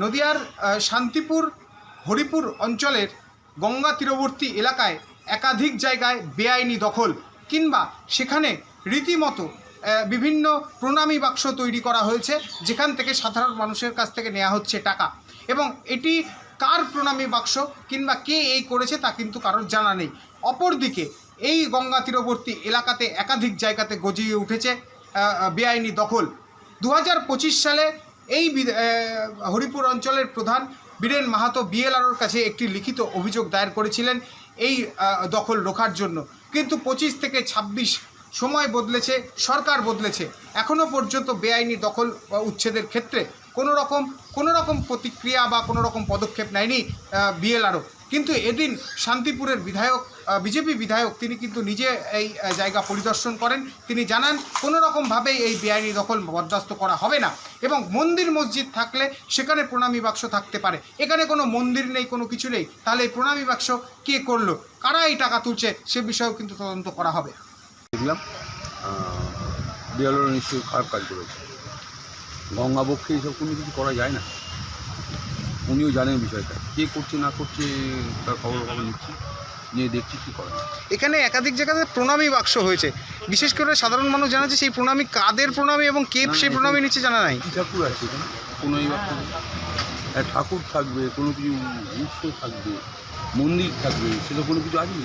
নদিয়ার শান্তিপুর হরিপুর অঞ্চলের গঙ্গা তীরবর্তী এলাকায় একাধিক জায়গায় বেআইনি দখল কিংবা সেখানে রীতিমতো বিভিন্ন প্রণামী বাক্স তৈরি করা হয়েছে, যেখান থেকে সাধারণ মানুষের কাছ থেকে নেওয়া হচ্ছে টাকা। এবং এটি কার প্রণামী বাক্স কিংবা কে এই করেছে তা কিন্তু কারোর জানা নেই। অপরদিকে এই গঙ্গা তীরবর্তী এলাকাতে একাধিক জায়গাতে গজিয়ে উঠেছে বেআইনি দখল। 2025 সালে এই হরিপুর অঞ্চলের প্রধান বীরেন মাহাতো বিএলআরওর কাছে একটি লিখিত অভিযোগ দায়ের করেছিলেন এই দখল রোখার জন্য। কিন্তু 25 থেকে 26 সময় বদলেছে, সরকার বদলেছে, এখনও পর্যন্ত বেআইনি দখল উচ্ছেদের ক্ষেত্রে কোনো রকম প্রতিক্রিয়া বা কোনো রকম পদক্ষেপ নেয়নি বিএলআরও। কিন্তু এদিন শান্তিপুরের বিধায়ক, বিজেপি বিধায়ক, তিনি কিন্তু নিজে এই জায়গা পরিদর্শন করেন। তিনি জানান কোনো রকমভাবেই এই বেআইনি দখল বরদাস্ত করা হবে না এবং মন্দির মসজিদ থাকলে সেখানে প্রণামী বাক্স থাকতে পারে। এখানে কোনো মন্দির নেই, কোনো কিছু নেই, তাহলে এই প্রণামী বাক্স কে করলো, কারা এই টাকা তুলছে, সে বিষয়েও কিন্তু তদন্ত করা হবে। দেখলাম বিএলআরও নিশ্চয়ই খারাপ কাজ করেছে। গঙ্গাবক্ষে এইসব কোনো কিছু করা যায় না। উনিও জানেন বিষয়টা, কে করছে না করছে তার খবর নিচ্ছি, নিয়ে দেখছি কী করা যায়। এখানে একাধিক জায়গাতে প্রণামী বাক্স হয়েছে, বিশেষ করে সাধারণ মানুষ জানাচ্ছে সেই প্রণামী কাদের প্রণামী এবং কে সেই প্রণামী নিচ্ছে জানা নাই। কী ঠাকুর আছে এখানে? কোনো ঠাকুর থাকবে, কোনো কিছু উৎসব থাকবে, মন্দির থাকবে, সেটা কোনো কিছু আছে?